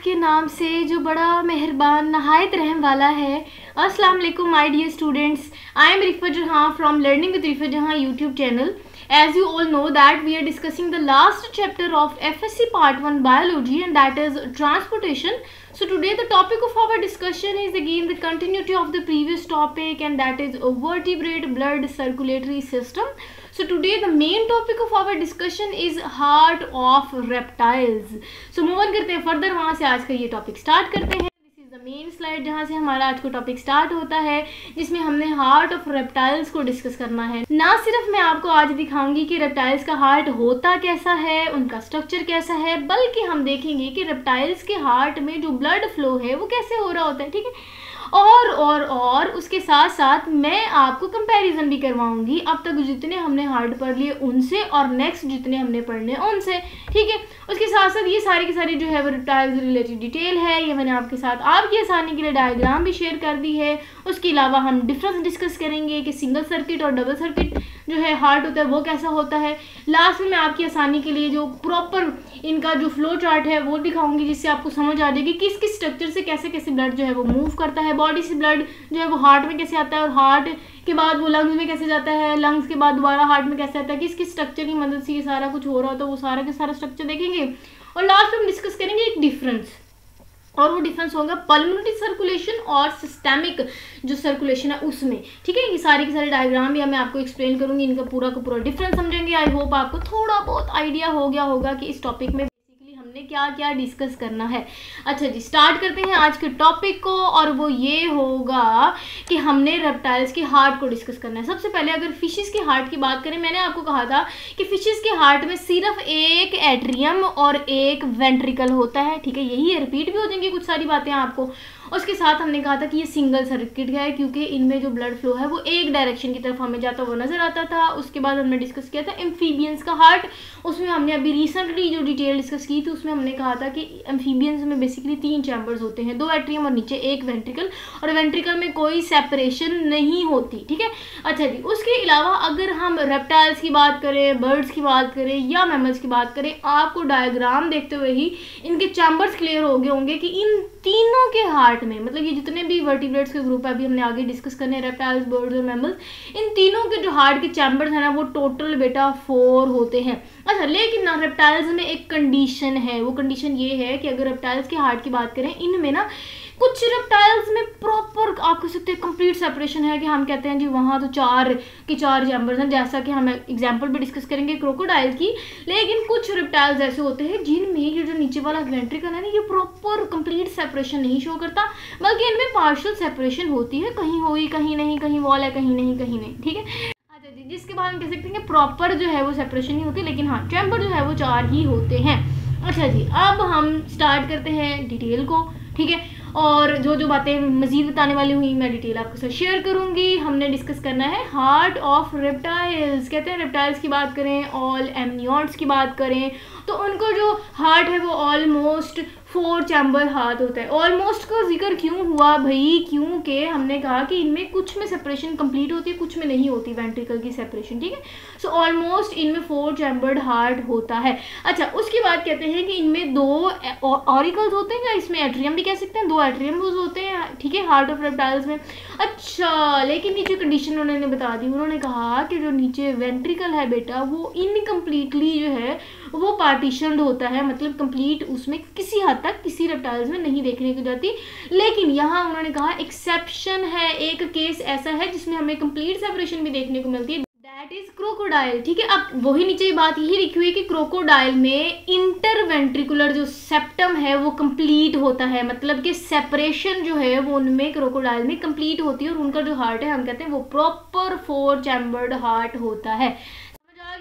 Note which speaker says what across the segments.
Speaker 1: के नाम से जो बड़ा मेहरबान नहायत रहम वाला है। अस्सलाम वालेकुम my dear students, I am Rifa Jahan from learning with Rifa Jahan YouTube channel. As you all know that we are discussing the last chapter of FSC Part 1 Biology, and that is transportation. So today the topic of our discussion is again the continuity of the previous topic, and that is a vertebrate blood circulatory system. So today the main topic of our discussion is heart of reptiles. So move on करते हैं further, वहाँ से आज का ये topic start करते हैं. The main slide जहाँ से हमारा आज का टॉपिक स्टार्ट होता है, जिसमें हमने हार्ट ऑफ रेप्टाइल्स को डिस्कस करना है. ना सिर्फ मैं आपको आज दिखाऊंगी कि रेप्टाइल्स का हार्ट होता कैसा है, उनका स्ट्रक्चर कैसा है, बल्कि हम देखेंगे कि रेप्टाइल्स के हार्ट में जो ब्लड फ्लो है वो कैसे हो रहा होता है. ठीक है, और उसके साथ साथ मैं आपको कंपैरिजन भी करवाऊंगी अब तक जितने हमने हार्ट पढ़ लिए उनसे और नेक्स्ट जितने हमने पढ़ने उनसे. ठीक है, उसके साथ साथ ये सारी की सारी जो है वो रेप्टाइल्स रिलेटेड डिटेल है, ये मैंने आपके साथ आपकी आसानी के लिए डायग्राम भी शेयर कर दी है. उसके अलावा हम डिफरेंस डिस्कस करेंगे कि सिंगल सर्किट और डबल सर्किट जो है हार्ट होता है वो कैसा होता है. लास्ट में मैं आपकी आसानी के लिए जो प्रॉपर इनका जो फ्लो चार्ट है वो दिखाऊंगी, जिससे आपको समझ आ जाएगी किस किस स्ट्रक्चर से कैसे कैसे ब्लड जो है वो मूव करता है. बॉडी से ब्लड जो है वो हार्ट में कैसे आता है, और हार्ट के बाद वो लंग्स में कैसे जाता है, लंग्स के बाद दोबारा हार्ट में कैसे आता है, किस किस स्ट्रक्चर की मदद से ये सारा कुछ हो रहा होता है, वो सारा के सारा स्ट्रक्चर देखेंगे. और लास्ट में हम डिस्कस करेंगे एक डिफरेंस, और वो डिफरेंस होगा पल्मोनरी सर्कुलेशन और सिस्टेमिक जो सर्कुलेशन है उसमें. ठीक है, ये सारी की सारी डायग्राम भी मैं आपको एक्सप्लेन करूंगी, इनका पूरा का पूरा डिफरेंस समझेंगे. आई होप आपको थोड़ा बहुत आइडिया हो गया होगा कि इस टॉपिक में हमने क्या क्या डिस्कस करना है. अच्छा जी, स्टार्ट करते हैं आज के टॉपिक को, और वो ये होगा कि हमने रेप्टाइल्स के हार्ट को डिस्कस करना है. सबसे पहले अगर फिशेस के हार्ट की बात करें, मैंने आपको कहा था कि फिशेस के हार्ट में सिर्फ एक एट्रियम और एक वेंट्रिकल होता है. ठीक है, यही रिपीट भी हो जाएंगी कुछ सारी बातें आपको. उसके साथ हमने कहा था कि ये सिंगल सर्किट है, क्योंकि इनमें जो ब्लड फ्लो है वो एक डायरेक्शन की तरफ हमें जाता हुआ नजर आता था. उसके बाद हमने डिस्कस किया था एम्फीबियंस का हार्ट. उसमें हमने अभी रिसेंटली जो डिटेल डिस्कस की थी उसमें हमने कहा था कि एम्फीबियंस में बेसिकली 3 चैम्बर्स होते हैं, 2 एट्रियम और नीचे एक वेंट्रिकल, और वेंट्रिकल में कोई सेपरेशन नहीं होती. ठीक है, अच्छा जी, उसके अलावा अगर हम रेप्टाइल्स की बात करें, बर्ड्स की बात करें या मैमल्स की बात करें, आपको डायग्राम देखते हुए ही इनके चैम्बर्स क्लियर हो गए होंगे कि इन तीनों के हार्ट में, मतलब ये जितने भी वर्टिब्रेट्स के ग्रुप है अभी हमने आगे डिस्कस करने, रेप्टाइल्स, बर्ड्स और मैमल्स, इन तीनों के जो हार्ट के चैम्बर्स हैं ना वो टोटल बेटा 4 होते हैं. अच्छा, लेकिन ना रेप्टाइल्स में एक कंडीशन है. वो कंडीशन ये है कि अगर रेप्टाइल्स के हार्ट की बात करें, इनमें ना कुछ रेप्टाइल्स में प्रॉपर आप कह सकते हैं कंप्लीट सेपरेशन है, कि हम कहते हैं जी वहाँ तो 4 के 4 चैम्बर्स हैं, जैसा कि हम एग्जांपल भी डिस्कस करेंगे क्रोकोडाइल की. लेकिन कुछ रेप्टाइल्स ऐसे होते हैं जिनमें ये जो नीचे वाला वेंट्रिकल है ना, ये प्रॉपर कंप्लीट सेपरेशन नहीं शो करता, बल्कि इनमें पार्शियल सेपरेशन होती है, कहीं हुई कहीं नहीं, कहीं वॉल है कहीं नहीं कहीं नहीं. ठीक है, जिसके बाद हम कह सकते हैं कि प्रॉपर जो है वो सेपरेशन नहीं होती, लेकिन हाँ चैम्बर जो है वो 4 ही होते हैं. अच्छा जी, अब हम स्टार्ट करते हैं डिटेल को. ठीक है, और जो जो बातें मज़ीद बताने वाली हुई मैं डिटेल आपके साथ शेयर करूंगी. हमने डिस्कस करना है हार्ट ऑफ रेप्टाइल्स. कहते हैं रेप्टाइल्स की बात करें, ऑल एमनियोट्स की बात करें, तो उनको जो हार्ट है वो ऑलमोस्ट 4 चैम्बर हार्ट होता है. ऑलमोस्ट का जिक्र क्यों हुआ भाई, क्योंकि हमने कहा कि इनमें कुछ में सेपरेशन कंप्लीट होती है, कुछ में नहीं होती वेंट्रिकल की सेपरेशन. ठीक है, सो ऑलमोस्ट इनमें 4 चैम्बर्ड हार्ट होता है. अच्छा, उसके बाद कहते हैं कि इनमें 2 ऑरिकल्स होते हैं, या इसमें एट्रियम भी कह सकते हैं, 2 एट्रियम होते हैं. ठीक है, हार्ट ऑफ रेप्टाइल्स में. अच्छा, लेकिन नीचे कंडीशन उन्होंने बता दी. उन्होंने कहा कि जो नीचे वेंट्रिकल है बेटा वो इनकम्प्लीटली जो है वो पार्टीशनड होता है, मतलब कंप्लीट उसमें किसी हद तक किसी रेप्टाइल्स में नहीं देखने को जाती. लेकिन यहाँ उन्होंने कहा एक्सेप्शन है, एक केस ऐसा है जिसमें हमें कंप्लीट सेपरेशन भी देखने को मिलती है, दैट इज क्रोकोडाइल. ठीक है, अब वही नीचे बात यही लिखी हुई है कि क्रोकोडाइल में इंटरवेंट्रिकुलर जो सेप्टम है वो कंप्लीट होता है, मतलब कि सेपरेशन जो है वो उनमें क्रोकोडाइल में कंप्लीट होती है, और उनका जो हार्ट है हम कहते हैं वो प्रॉपर 4 चैम्बर्ड हार्ट होता है.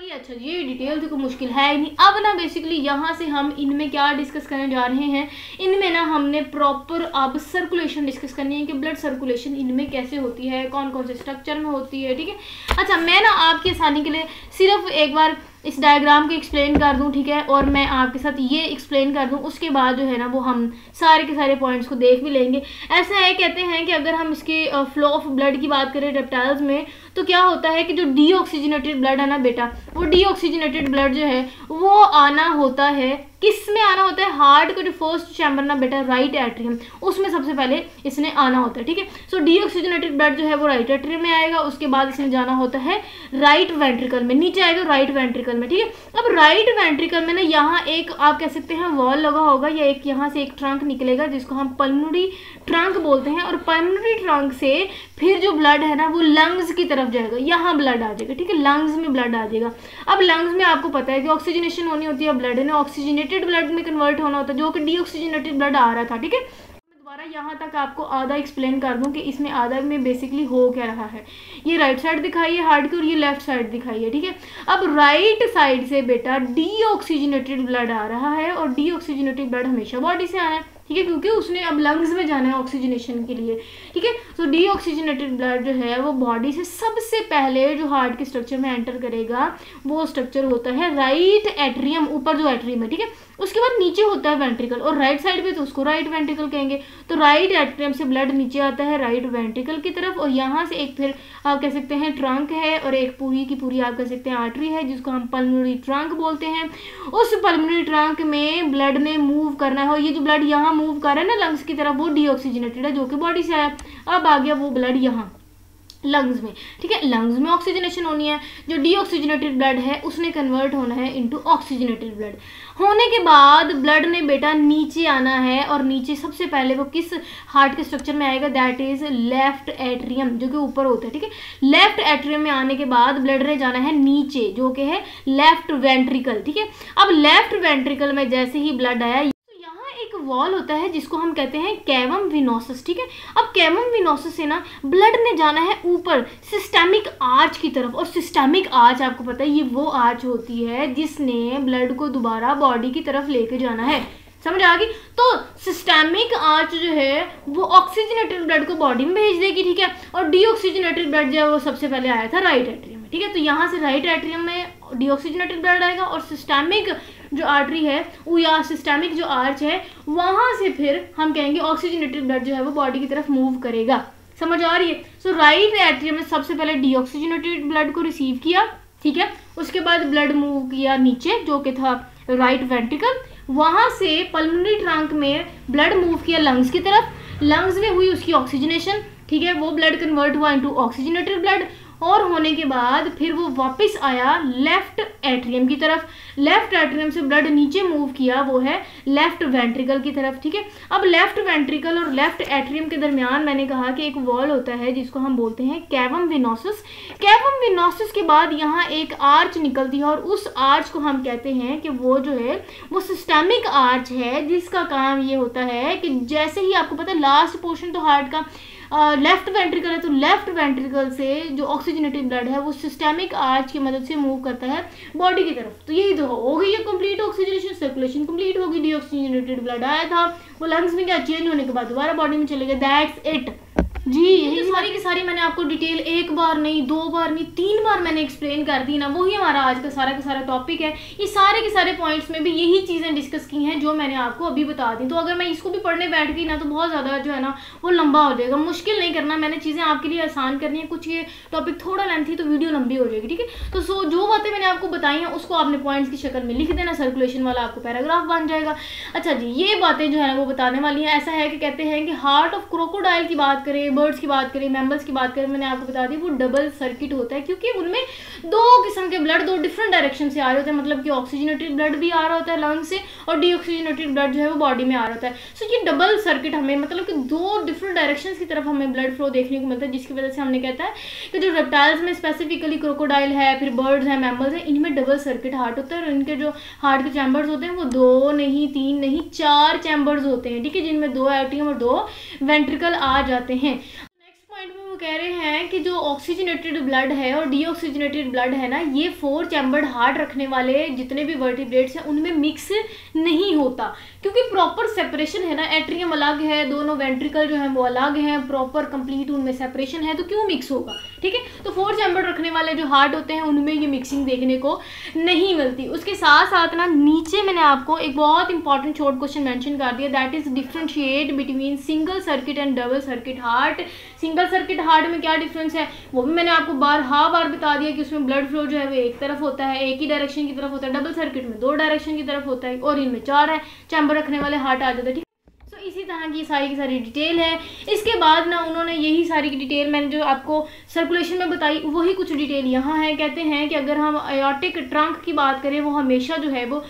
Speaker 1: अच्छा, ये डिटेल तो कोई मुश्किल है ही नहीं. अब ना बेसिकली यहाँ से हम इनमें क्या डिस्कस करने जा रहे हैं, इनमें ना हमने प्रॉपर अब सर्कुलेशन डिस्कस करनी है कि ब्लड सर्कुलेशन इनमें कैसे होती है, कौन कौन से स्ट्रक्चर में होती है. ठीक है, अच्छा, मैं ना आपकी आसानी के लिए सिर्फ एक बार इस डायग्राम को एक्सप्लेन कर दूं. ठीक है, और मैं आपके साथ ये एक्सप्लेन कर दूं, उसके बाद जो है ना वो हम सारे के सारे पॉइंट्स को देख भी लेंगे. ऐसा है, कहते हैं कि अगर हम इसके फ्लो ऑफ ब्लड की बात करें रेप्टाइल्स में, तो क्या होता है कि जो डीऑक्सीजनेटेड ब्लड है ना बेटा, वो डीऑक्सीजनेटेड ब्लड जो है वो आना होता है, किस में आना होता है, हार्ट का जो फर्स्ट चैम्बर ना बेटा राइट एट्रियम, उसमें सबसे पहले इसने आना होता है। ठीक है, सो डीऑक्सीजनेटेड ब्लड जो है वो राइट एट्रियम में आएगा, उसके बाद इसमें जाना होता है राइट वेंट्रिकल में, नीचे आएगा राइट वेंट्रिकल में। ठीक है, अब राइट वेंट्रिकल में ना यहाँ एक आप कह सकते हैं वॉल लगा होगा, या एक यहाँ से एक ट्रंक निकलेगा जिसको हम पल्मोनरी ट्रंक बोलते हैं, और पल्मोनरी ट्रंक से फिर जो ब्लड है ना वो लंग्स की तरफ जाएगा, यहाँ ब्लड आ जाएगा। ठीक है, लंग्स में ब्लड आ जाएगा। अब लंग्स में आपको पता है कि ऑक्सीजनेशन होनी होती है, ब्लड ने ऑक्सीजनेटेड ब्लड में कन्वर्ट होना होता है, जो कि डीऑक्सीजनेटेड ब्लड आ रहा था। ठीक है, मैं दोबारा यहाँ तक आपको आधा एक्सप्लेन कर दूं कि इसमें आधा में बेसिकली हो क्या रहा है। ये राइट साइड दिखाई है हार्ट की और ये लेफ्ट साइड दिखाई है। ठीक है, अब राइट साइड से बेटा डीऑक्सीजनेटेड ब्लड आ रहा है, और डीऑक्सीजनेटेड ब्लड हमेशा बॉडी से आना है। ठीक है, क्योंकि उसने अब लंग्स में जाना है ऑक्सीजनेशन के लिए। ठीक है, तो डीऑक्सीजनेटेड ब्लड जो है वो बॉडी से सबसे पहले जो हार्ट के स्ट्रक्चर में एंटर करेगा वो स्ट्रक्चर होता है राइट एट्रियम, ऊपर जो एट्रियम है। ठीक है, उसके बाद नीचे होता है वेंट्रिकल, और राइट साइड पे तो उसको राइट वेंट्रिकल कहेंगे। तो राइट एट्रियम से ब्लड नीचे आता है राइट वेंट्रिकल की तरफ, और यहाँ से एक फिर आप कह सकते हैं ट्रंक है, और एक पूरी की पूरी आप कह सकते हैं आर्टरी है जिसको हम पल्मोनरी ट्रंक बोलते हैं। उस पल्मोनरी ट्रंक में ब्लड ने मूव करना है, और ये जो ब्लड यहाँ मूव कर रहा है ना लंग्स की तरफ, वो डीऑक्सीजनेटेड है जो कि बॉडी से आया। अब आ गया वो ब्लड यहाँ लंग्स में। ठीक है, लंग्स में ऑक्सीजनेशन होनी है, जो डीऑक्सीजनेटेड ब्लड है उसने कन्वर्ट होना है इनटू ऑक्सीजनेटेड ब्लड। होने के बाद ब्लड ने बेटा नीचे आना है, और नीचे सबसे पहले वो किस हार्ट के स्ट्रक्चर में आएगा, दैट इज लेफ्ट एट्रियम, जो कि ऊपर होता है। ठीक है, लेफ्ट एट्रियम में आने के बाद ब्लड ने जाना है नीचे, जो कि है लेफ्ट वेंट्रिकल। ठीक है, अब लेफ्ट वेंट्रिकल में जैसे ही ब्लड आया, एक वॉल होता है जिसको हम कहते हैं कैवम विनोसस। ठीक है, अब कैवम विनोसस से ना ब्लड ने जाना है ऊपर सिस्टेमिक आर्च की तरफ, और सिस्टेमिक आर्च आपको पता है ये वो आर्च होती है जिसने ब्लड को दोबारा बॉडी की तरफ लेके जाना है। समझ आ गई? तो सिस्टेमिक आर्च जो है वो ऑक्सीजनेटेड ब्लड को बॉडी में भेज देगी। ठीक है, और डीऑक्सीजनेटेड ब्लड जो है वो सबसे पहले आया था राइट एट्रियम में। ठीक है, तो यहाँ से राइट एट्रियम में डीऑक्सीजनेटेड ब्लड आएगा, और सिस्टेमिक जो आर्टरी है वो या सिस्टेमिक जो आर्च है वहाँ से फिर हम कहेंगे ऑक्सीजनेटेड ब्लड जो है वो बॉडी की तरफ मूव करेगा। समझ आ रही है? सो राइट एट्रियम में सबसे पहले डीऑक्सीजनेटेड ब्लड को रिसीव किया। ठीक है, उसके बाद ब्लड मूव किया नीचे, जो कि था राइट वेंट्रिकल। वहाँ से पल्मोनरी ट्रंक में ब्लड मूव किया लंग्स की तरफ, लंग्स में हुई उसकी ऑक्सीजनेशन। ठीक है, वो ब्लड कन्वर्ट हुआ इनटू ऑक्सीजनेटेड ब्लड, और होने के बाद फिर वो वापस आया लेफ्ट एट्रियम की तरफ। लेफ्ट एट्रियम से ब्लड नीचे मूव किया, वो है लेफ्ट वेंट्रिकल की तरफ। ठीक है, अब लेफ्ट वेंट्रिकल और लेफ्ट एट्रियम के दरमियान मैंने कहा कि एक वॉल होता है जिसको हम बोलते हैं कैवम विनोसस। कैवम विनोसस के बाद यहाँ एक आर्च निकलती है, और उस आर्च को हम कहते हैं कि वो जो है वो सिस्टेमिक आर्च है, जिसका काम ये होता है कि जैसे ही आपको पता है लास्ट पोर्शन तो हार्ट का लेफ्ट वेंट्रिकल है, तो लेफ्ट वेंट्रिकल से जो ऑक्सीजनेटेड ब्लड है वो सिस्टेमिक आर्च की मदद से मूव करता है बॉडी की तरफ। तो यही तो हो गई है कंप्लीट ऑक्सीजनेशन, सर्कुलेशन कंप्लीट होगी। डीऑक्सीजनेटेड ब्लड आया था, वो लंग्स में क्या चेंज होने के बाद दोबारा बॉडी में चले गए, दैट्स इट जी। यही सारी की सारी मैंने आपको डिटेल एक बार नहीं, दो बार नहीं, 3 बार मैंने एक्सप्लेन कर दी ना, वही हमारा आज का सारा टॉपिक है। ये सारे के सारे पॉइंट्स में भी यही चीज़ें डिस्कस की हैं जो मैंने आपको अभी बता दी। तो अगर मैं इसको भी पढ़ने बैठ गई ना तो बहुत ज़्यादा जो है ना वो लंबा हो जाएगा। मुश्किल नहीं करना, मैंने चीज़ें आपके लिए आसान करनी है। कुछ ये टॉपिक थोड़ा लेंथी तो वीडियो लंबी हो जाएगी। ठीक है, तो जो बातें मैंने आपको बताई हैं उसको आपने पॉइंट्स की शक्ल में लिख देना, सर्कुलेशन वाला आपको पैराग्राफ बन जाएगा। अच्छा जी, ये बातें जो है ना वो बताने वाली हैं। ऐसा है कि कहते हैं कि हार्ट ऑफ क्रोकोडाइल की बात करें, बर्ड्स की बात करें, मैमल्स की बात करें, मैंने आपको बता दी वो डबल सर्किट होता है, क्योंकि उनमें 2 किस्म के ब्लड 2 डिफरेंट डायरेक्शन से आ रहे होते हैं। मतलब कि ऑक्सीजनेटेड ब्लड भी आ रहा होता है लंग से, और डीऑक्सीजनेटेड ब्लड जो है वो बॉडी में आ रहा होता है। सो ये डबल सर्किट हमें मतलब कि 2 डिफरेंट डायरेक्शन की तरफ हमें ब्लड फ्लो देखने को मिलता है, जिसकी वजह से हमने कहता है कि जो रेप्टाइल्स में स्पेसिफिकली क्रोकोडाइल है, फिर बर्ड्स हैं, मैमल्स हैं, इनमें डबल सर्किट हार्ट होता है। और इनके जो हार्ट के चैम्बर्स होते हैं वो 2 नहीं, 3 नहीं, 4 चैम्बर्स होते हैं। ठीक है, जिनमें 2 एट्रियम और 2 वेंट्रिकल आ जाते हैं। कह रहे हैं कि जो ऑक्सीजनेटेड ब्लड है और डीऑक्सीजनेटेड ब्लड है ना, ये 4 चैम्बर्ड हार्ट रखने वाले जितने भी वर्टिब्रेट्स हैं उनमें मिक्स नहीं होता, क्योंकि प्रॉपर सेपरेशन है ना। एट्रियम अलग है, दोनों वेंट्रिकल जो है वो अलग हैं, प्रॉपर कंप्लीट उनमें सेपरेशन है, तो क्यों मिक्स होगा? ठीक है, तो 4 चैम्बर्ड रखने वाले जो हार्ट होते हैं उनमें ये मिक्सिंग देखने को नहीं मिलती। उसके साथ साथ ना नीचे मैंने आपको एक बहुत इंपॉर्टेंट शॉर्ट क्वेश्चन मेंशन कर दिया, that is differentiate between single circuit and double circuit heart. Single circuit heart में क्या डिफरेंस है वो भी मैंने आपको बार बता दिया कि उसमें ब्लड फ्लो जो है वो एक तरफ होता है, एक ही डायरेक्शन की तरफ होता है, डबल सर्किट में 2 डायरेक्शन की तरफ होता है, और इनमें 4 है, चैम्बर रखने वाले हार्ट आ जाते हैं। इसी तरह की सारी डिटेल है। इसके बाद ना उन्होंने यही सारी की डिटेल मैंने जो आपको सर्कुलेशन में बताई वही कुछ डिटेल यहाँ है। कहते हैं कि अगर हम एयोर्टिक ट्रंक की बात करें वो हमेशा जो है वो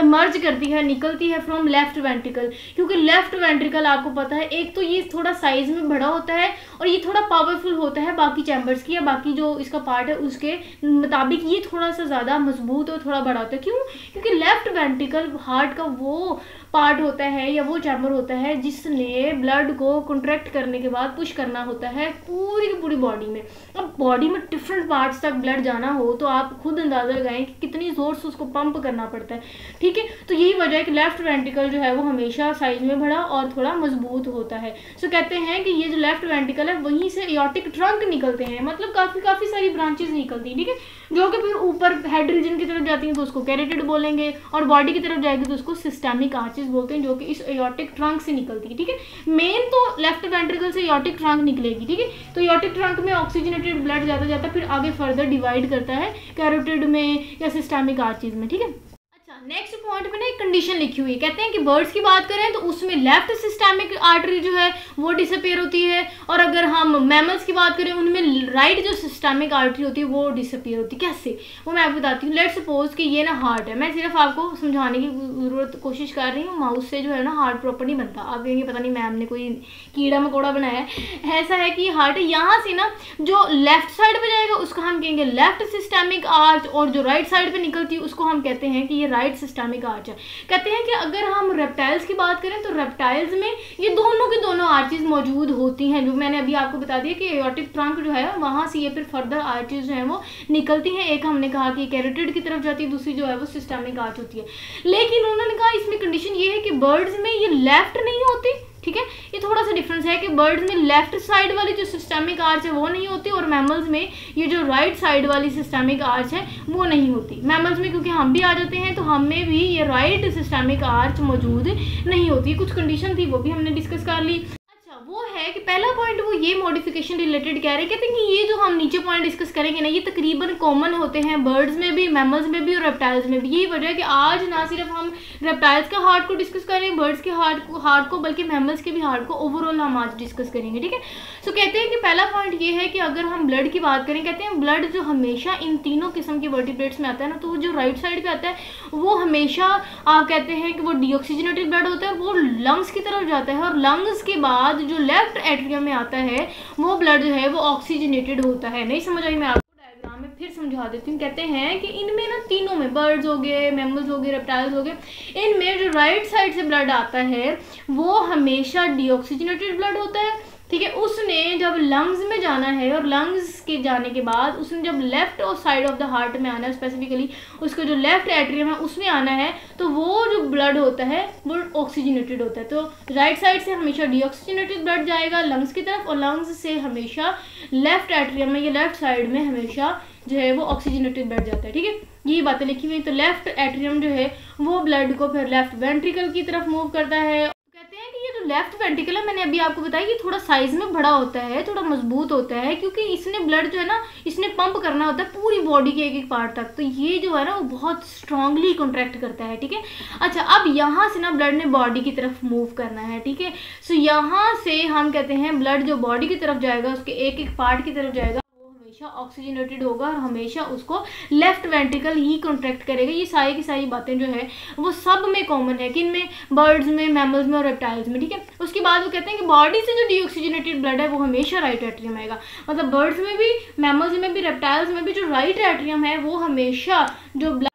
Speaker 1: मर्ज करती है, निकलती है फ्रॉम लेफ्ट वेंट्रिकल, क्योंकि लेफ्ट वेंट्रिकल आपको पता है एक तो ये थोड़ा साइज में बड़ा होता है और ये थोड़ा पावरफुल होता है बाकी चैम्बर्स की या बाकी जो इसका पार्ट है उसके मुताबिक ये थोड़ा सा ज़्यादा मजबूत और थोड़ा बड़ा होता है। क्यों? क्योंकि लेफ्ट वेंट्रिकल हार्ट का वो पार्ट होता है या वो चैम्बर होता है जिसने ब्लड को कॉन्ट्रैक्ट करने के बाद पुश करना होता है पूरी की पूरी बॉडी में। अब बॉडी में डिफरेंट पार्ट्स तक ब्लड जाना हो तो आप खुद अंदाजा लगाएं कि कितनी जोर से उसको पंप करना पड़ता है, ठीक है। तो यही वजह है कि लेफ्ट वेंट्रिकल जो है वो हमेशा साइज में बड़ा और थोड़ा मजबूत होता है। सो कहते हैं कि ये जो लेफ्ट वेंट्रिकल है वहीं से एयोर्टिक ट्रंक निकलते हैं, मतलब काफ़ी सारी ब्रांचेस निकलती हैं, ठीक है, जो कि फिर ऊपर हेड रीजन की तरफ जाती हैं तो उसको कैरोटिड बोलेंगे, और बॉडी की तरफ जाएगी तो उसको सिस्टेमिक आर्चेस बोलते हैं, जो कि इस एयोर्टिक ट्रंक से निकलती है, ठीक है। मेन तो लेफ्ट वेंट्रिकल से एयोर्टिक ट्रंक निकलेगी, ठीक है। तो एयोर्टिक ट्रंक में ऑक्सीजनेटेड ब्लड जाता जाता फिर आगे फर्दर डिवाइड करता है कैरोटिड में या सिस्टेमिक आर्चेस में, ठीक है। नेक्स्ट पॉइंट में ना एक कंडीशन लिखी हुई है, कहते हैं कि बर्ड्स की बात करें तो उसमें लेफ्ट सिस्टेमिक आर्टरी जो है वो डिसअपेयर होती है, और अगर हम मैमल्स की बात करें उनमें राइट जो सिस्टेमिक आर्टरी होती है वो डिसअपेयर होती है। कैसे वो मैं आपको बताती हूँ। लेट्स सपोज कि ये ना हार्ट है, मैं सिर्फ आपको समझाने की जरूरत कोशिश कर रही हूँ, माउस से जो है ना हार्ट प्रॉपर नहीं बनता। आप कहेंगे पता नहीं मैम ने कोई कीड़ा मकोड़ा बनाया है, ऐसा है कि हार्ट है। यहाँ से ना जो लेफ्ट साइड पे जाएगा उसको हम कहेंगे लेफ्ट सिस्टेमिक आर्च, और जो राइट साइड पे निकलती है उसको हम कहते हैं कि ये राइट सिस्टेमिक आर्च है। कहते हैं कि अगर हम रेप्टाइल्स की बात करें तो रेप्टाइल्स में ये दोनों की दोनों आर्चेस मौजूद होती हैं, जो मैंने अभी आपको बता दिया कि एयोर्टिक ट्रंक जो है वहां से ये फिर फर्दर आर्चेस जो है वो निकलती हैं। एक हमने कहा कि कैरोटिड की तरफ जाती है, दूसरी जो है वो सिस्टेमिक आर्च होती है। लेकिन उन्होंने कहा इसमें कंडीशन ये है कि बर्ड्स में ये लेफ्ट नहीं होती, ठीक है। ये थोड़ा सा डिफरेंस है कि बर्ड्स में लेफ्ट साइड वाली जो सिस्टेमिक आर्च है वो नहीं होती, और मैमल्स में ये जो राइट साइड वाली सिस्टेमिक आर्च है वो नहीं होती। मैमल्स में क्योंकि हम भी आ जाते हैं तो हमें भी ये राइट सिस्टेमिक आर्च मौजूद नहीं होती। कुछ कंडीशन थी वो भी हमने डिस्कस कर ली। वो है कि पहला पॉइंट वो ये मॉडिफिकेशन रिलेटेड कह रहे हैं, कहते हैं कि ये जो हम नीचे पॉइंट डिस्कस करेंगे ना ये तकरीबन कॉमन होते हैं बर्ड्स में भी, मैमल्स में भी और रेप्टाइल्स में भी। यही वजह है कि आज ना सिर्फ हम रेप्टाइल्स का हार्ट को डिस्कस करें, बर्ड्स के हार्ट को बल्कि मैमल्स के भी हार्ट को ओवरऑल हम आज डिस्कस करेंगे, ठीक है। सो कहते हैं कि पहला पॉइंट ये है कि अगर हम ब्लड की बात करें, कहते हैं ब्लड जो हमेशा इन तीनों किस्म के वर्टिब्रेट्स में आता है ना, तो जो राइट साइड पे आता है वो हमेशा कहते हैं कि वो डीऑक्सीजनेटेड ब्लड होता है, वो लंग्स की तरफ जाता है, और लंग्स के बाद जो लेफ्ट एट्रियम में आता है वो ब्लड जो है वो ऑक्सीजनेटेड होता है। नहीं समझ आई? मैं आपको डायग्राम में फिर समझा देती हूँ। कहते हैं कि इनमें ना तीनों में, बर्ड्स हो गए, मैमल्स हो गए, रेप्टाइल्स हो गए, इनमें जो राइट साइड से ब्लड आता है वो हमेशा डीऑक्सीजनेटेड ब्लड होता है, ठीक है। उसने जब लंग्स में जाना है और लंग्स के जाने के बाद उसने जब लेफ्ट और साइड ऑफ द हार्ट में आना है, स्पेसिफिकली उसका जो लेफ्ट एट्रियम है उसमें आना है, तो वो जो ब्लड होता है वो ऑक्सीजनेटेड होता है। तो राइट साइड से हमेशा डीऑक्सीजनेटेड ब्लड जाएगा लंग्स की तरफ, और लंग्स से हमेशा लेफ्ट एट्रियम में या लेफ्ट साइड में हमेशा जो है वो ऑक्सीजनेटेड ब्लड जाता है, ठीक है। यही बातें लिखी हुई। तो लेफ्ट एट्रियम जो है वो ब्लड को फिर लेफ्ट वेंट्रिकल की तरफ मूव करता है। कहते हैं कि ये जो लेफ्ट वेंट्रिकल है मैंने अभी आपको बताया ये थोड़ा साइज में बड़ा होता है, थोड़ा मजबूत होता है, क्योंकि इसने ब्लड जो है ना इसने पंप करना होता है पूरी बॉडी के एक एक पार्ट तक, तो ये जो है ना वो बहुत स्ट्रांगली कॉन्ट्रैक्ट करता है, ठीक है। अच्छा, अब यहाँ से ना ब्लड ने बॉडी की तरफ मूव करना है, ठीक है। सो यहाँ से हम कहते हैं ब्लड जो बॉडी की तरफ जाएगा उसके एक एक पार्ट की तरफ जाएगा हमेशा ऑक्सीजनेटेड होगा और हमेशा उसको लेफ्ट वेंट्रिकल ही कॉन्ट्रैक्ट करेगा। ये सारी की सारी बातें जो है वो सब में कॉमन है, किनमें? बर्ड्स में, मैमल्स में और रेप्टाइल्स में, ठीक है। उसके बाद वो कहते हैं कि बॉडी से जो डीऑक्सीजनेटेड ब्लड है वो हमेशा राइट एट्रियम आएगा, मतलब बर्ड्स में भी, मैमल्स में भी, रेप्टाइल्स में भी जो राइट एट्रियम है वो हमेशा जो ब्लड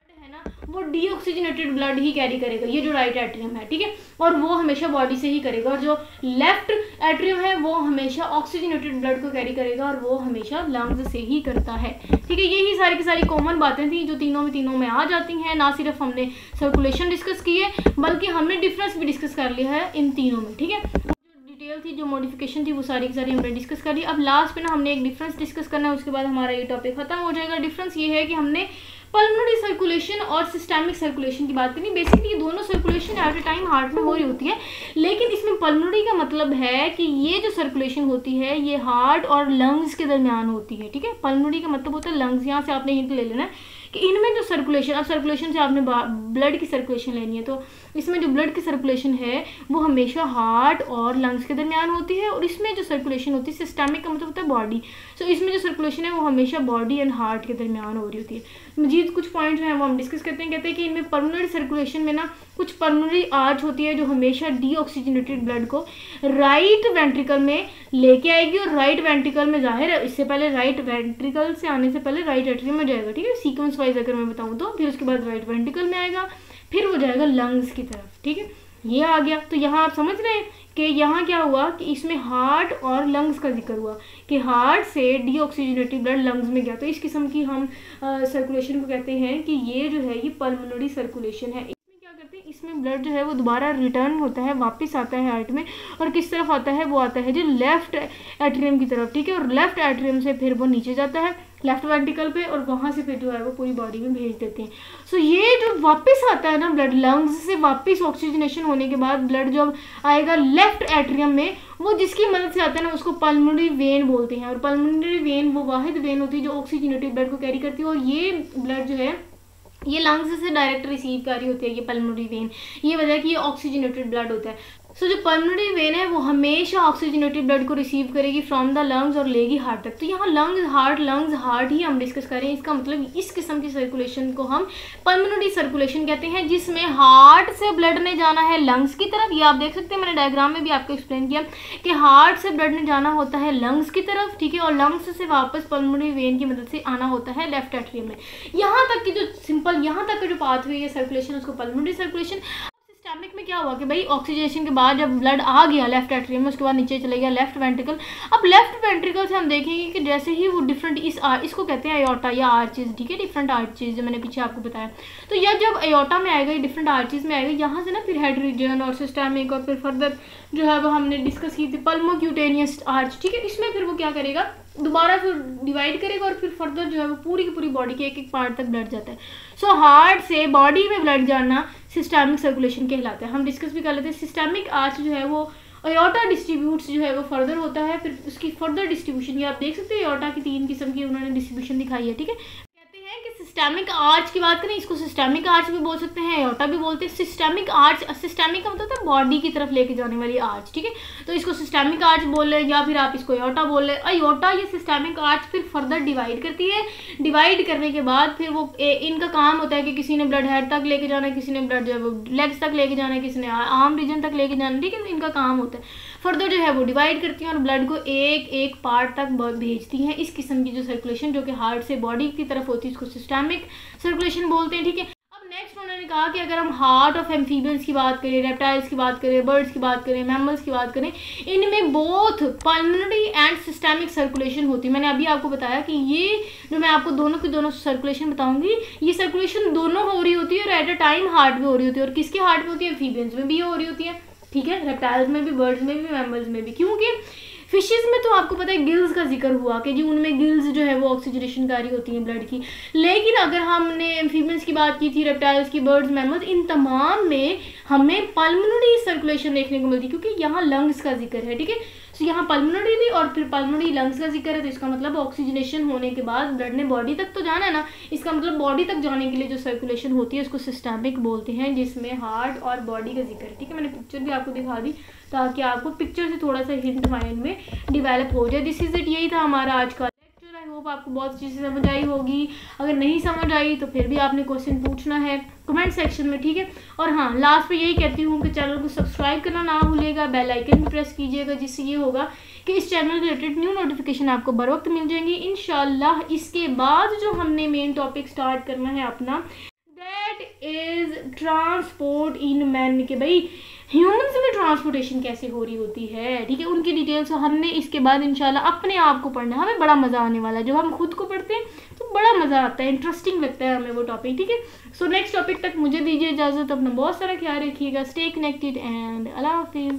Speaker 1: वो डीऑक्सीजनेटेड ब्लड ही कैरी करेगा, ये जो राइट एट्रियम है, ठीक है, और वो हमेशा बॉडी से ही करेगा। और जो लेफ्ट एट्रियम है वो हमेशा ऑक्सीजनेटेड ब्लड को कैरी करेगा और वो हमेशा लंग्स से ही करता है, ठीक है। यही सारी की सारी कॉमन बातें थी जो तीनों में आ जाती हैं। ना सिर्फ हमने सर्कुलेशन डिस्कस की है बल्कि हमने डिफरेंस भी डिस्कस कर लिया है इन तीनों में, ठीक है। डिटेल थी, जो मॉडिफिकेशन थी वो सारी की सारी हमने डिस्कस कर ली। अब लास्ट पे ना हमने एक डिफरेंस डिस्कस करना है, उसके बाद हमारा ये टॉपिक खत्म हो जाएगा। डिफरेंस ये है कि हमने पल्मोनरी सर्कुलेशन और सिस्टेमिक सर्कुलेशन की बात करें, बेसिकली दोनों circulation at a time heart में हो रही होती है, लेकिन इसमें पल्मोनरी का मतलब है कि ये जो सर्कुलेशन होती है ये हार्ट और लंग्स के दरमियान होती है, ठीक है। पल्मोनरी का मतलब होता है लंग्स, यहाँ से आपने हिंट ले लेना है कि इनमें जो सर्कुलेशन, अब सर्कुलेशन से आपने ब्लड की सर्कुलेशन लेनी है, तो इसमें जो ब्लड की सर्कुलेशन है वो हमेशा हार्ट और लंग्स के दरमियान होती है, और इसमें जो सर्कुलेशन होती है, सिस्टेमिक का मतलब होता है बॉडी, सो इसमें जो सर्कुलेशन है वो हमेशा बॉडी एंड हार्ट के दरमियान हो रही होती है। मजीद कुछ पॉइंट्स हैं वो हम डिस्कस करते हैं। कहते हैं कि इनमें पल्मोनरी सर्कुलेशन में ना कुछ पल्मोनरी आर्च होती है जो हमेशा डीऑक्सीजनेटेड ब्लड को राइट वेंट्रिकल में लेके आएगी, और राइट वेंट्रिकल में जाहिर है इससे पहले राइट वेंट्रिकल से आने से पहले राइट एट्रियम में जाएगा, ठीक है, सीक्वेंस वाइज अगर मैं बताऊँ तो, फिर उसके बाद राइट वेंट्रिकल में आएगा, फिर वो जाएगा लंग्स की तरफ, ठीक है, ये आ गया। तो यहाँ आप समझ रहे हैं कि यहाँ क्या हुआ कि इसमें हार्ट और लंग्स का जिक्र हुआ कि हार्ट से डीऑक्सीजनेटेड ब्लड लंग्स में गया, तो इस किस्म की हम सर्कुलेशन को कहते हैं कि ये जो है ये पल्मोनरी सर्कुलेशन है। इसमें ब्लड जो है वो दोबारा रिटर्न होता है, वापस आता है हार्ट में, और किस तरफ आता है, वो आता है जो लेफ्ट एट्रियम की तरफ, ठीक है, और लेफ्ट एट्रियम से फिर वो नीचे जाता है लेफ्ट वेंट्रिकल पे, और वहाँ से फिर जो है वो पूरी बॉडी में भेज देते हैं। सो ये जो वापस आता है ना ब्लड लंग्स से वापस ऑक्सीजनेशन होने के बाद ब्लड जब आएगा लेफ्ट एट्रियम में, वो जिसकी मदद से आता है ना उसको पल्मोनरी वेन बोलते हैं, और पल्मोनरी वेन वो वाहिद वेन होती है जो ऑक्सीजनेटेड ब्लड को कैरी करती है, और ये ब्लड जो है ये लंग्स से डायरेक्ट रिसीव कर रही होती है ये पल्मोनरी वेन, ये वजह है कि ये ऑक्सीजनेटेड ब्लड होता है। सो जो पल्मोनरी वेन है वो हमेशा ऑक्सीजनेटेड ब्लड को रिसीव करेगी फ्रॉम द लंग्स और लेगी हार्ट तक। तो यहाँ लंग्स हार्ट ही हम डिस्कस करें, इसका मतलब इस किस्म की सर्कुलेशन को हम पल्मोनरी सर्कुलेशन कहते हैं, जिसमें हार्ट से ब्लड ने जाना है लंग्स की तरफ। ये आप देख सकते हैं, मैंने डायग्राम में भी आपको एक्सप्लेन किया कि हार्ट से ब्लड ने जाना होता है लंग्स की तरफ, ठीक है, और लंग्स से वापस पल्मोनरी वेन की मदद से आना होता है लेफ्ट एट्रियम में। यहाँ तक की जो सिंपल यहाँ तक का जो पाथवे है सर्कुलेशन उसको पल्मोनरी सर्कुलेशन। सिस्टेमिक में क्या हुआ कि भाई ऑक्सीजनेशन के बाद जब ब्लड आ गया लेफ्ट एट्रियम में, उसके बाद नीचे चले गया लेफ्ट वेंट्रिकल। अब लेफ्ट वेंट्रिकल से हम देखेंगे कि जैसे ही वो डिफरेंट इसको कहते हैं एयोर्टा या आर्चेज, ठीक है, डिफरेंट आर्चेज जो मैंने पीछे आपको बताया। तो यह जब एयोर्टा में आएगा, डिफरेंट आर्चेज में आएगा, यहाँ से ना फिर हेड रीजन और सिस्टेमिक और फिर फर्दर जो है वो हमने डिस्कस की थी पल्मोक्यूटेनियस आर्च, ठीक है, इसमें फिर वो क्या करेगा दोबारा फिर डिवाइड करेगा और फिर फर्दर जो है वो पूरी की पूरी बॉडी के एक एक पार्ट तक ब्लड जाता है। सो हार्ट से बॉडी में ब्लड जाना सिस्टेमिक सर्कुलेशन कहलाता है। हम डिस्कस भी कर लेते हैं। सिस्टेमिक आर्च जो है वो एयोर्टा डिस्ट्रीब्यूट्स जो है वो फर्दर होता है, फिर उसकी फर्दर डिस्ट्रीब्यूशन ये आप देख सकते हैं, एयोर्टा की 3 किस्म की उन्होंने डिस्ट्रीब्यूशन दिखाई है, ठीक है। कि सिस्टेमिक आर्च की बात करें, इसको सिस्टेमिक आर्च भी बोल सकते हैं, एयोर्टा भी बोलते हैं। सिस्टेमिक आर्च, सिस्टेमिक का मतलब है बॉडी की तरफ लेके जाने वाली आर्च, ठीक है, तो इसको सिस्टेमिक आर्च बोल रहे हैं या फिर आप इसको एयोर्टा बोल रहे हैं। एयोर्टा ये सिस्टेमिक आर्च फिर फर्दर डिवाइड करती है, डिवाइड करने के बाद फिर वो इनका काम होता है कि किसी ने ब्लड हेड तक लेके जाना है, किसी ने ब्लड जो है वो लेग्स तक लेके जाना है, किसी ने आर्म रीजन तक लेके जाना है, ठीक है, इनका काम होता है। फर्दर जो है वो डिवाइड करती हैं और ब्लड को एक एक पार्ट तक भेजती हैं। इस किस्म की जो सर्कुलेशन जो कि हार्ट से बॉडी की तरफ होती है उसको सिस्टेमिक सर्कुलेशन बोलते हैं, ठीक है। अब नेक्स्ट उन्होंने कहा कि अगर हम हार्ट ऑफ एम्फीबियंस की बात करें, रेप्टाइल्स की बात करें, बर्ड्स की बात करें, मैमल्स की बात करें, इनमें both pulmonary and systemic circulation होती है। मैंने अभी आपको बताया कि ये जो मैं आपको दोनों की दोनों सर्कुलेशन बताऊंगी, ये सर्कुलेशन दोनों हो रही होती है और एट अ टाइम हार्ट में हो रही होती है। और किसके हार्ट में होती है? एम्फीबियंस में भी हो रही होती है, ठीक है, रेप्टाइल्स में भी, बर्ड्स में भी, मैमल्स में भी। क्योंकि फिशेस में तो आपको पता है गिल्स का जिक्र हुआ कि जी उनमें गिल्स जो है वो ऑक्सीजनेशनकारी होती हैं ब्लड की। लेकिन अगर हमने एम्फीबियंस की बात की थी, रेप्टाइल्स की, बर्ड्स, मैमल्स, इन तमाम में हमें पल्मोनरी सर्कुलेशन देखने को मिलती है क्योंकि यहाँ लंग्स का जिक्र है, ठीक है। तो यहाँ पल्मोनरी भी और फिर पल्मोनरी लंग्स का जिक्र है, तो इसका मतलब ऑक्सीजनेशन होने के बाद ब्लड ने बॉडी तक तो जाना है ना, इसका मतलब बॉडी तक जाने के लिए जो सर्कुलेशन होती है उसको सिस्टेमिक बोलते हैं, जिसमें हार्ट और बॉडी का जिक्र है, ठीक है। मैंने पिक्चर भी आपको दिखा दी ताकि आपको पिक्चर से थोड़ा सा हिंट माइंड में डिवेलप हो जाए। दिस इज इट, यही था हमारा आज का लेक्चर। आई होप आपको बहुत अच्छी से समझ आई होगी। अगर नहीं समझ आई तो फिर भी आपने क्वेश्चन पूछना है कमेंट सेक्शन में, ठीक है। और हाँ, लास्ट पे यही कहती हूँ कि चैनल को सब्सक्राइब करना ना भूलिएगा, बेल आइकन भी प्रेस कीजिएगा, जिससे ये होगा कि इस चैनल रिलेटेड न्यू नोटिफिकेशन आपको बर वक्त मिल जाएंगी इंशाल्लाह। इसके बाद जो हमने मेन टॉपिक स्टार्ट करना है अपना, that is transport in man, के भाई ह्यूमंस में ट्रांसपोर्टेशन कैसे हो रही होती है, ठीक है, उनकी डिटेल्स हमने इसके बाद इंशाल्लाह अपने आप को पढ़ना है। हमें बड़ा मज़ा आने वाला है, जब हम खुद को पढ़ते हैं तो बड़ा मज़ा आता है, इंटरेस्टिंग लगता है हमें वो टॉपिक, ठीक है। सो नेक्स्ट टॉपिक तक मुझे दीजिए इजाज़त, अपना बहुत सारा ख्याल रखिएगा, स्टे कनेक्टेड एंड अल्लाह हाफिज़।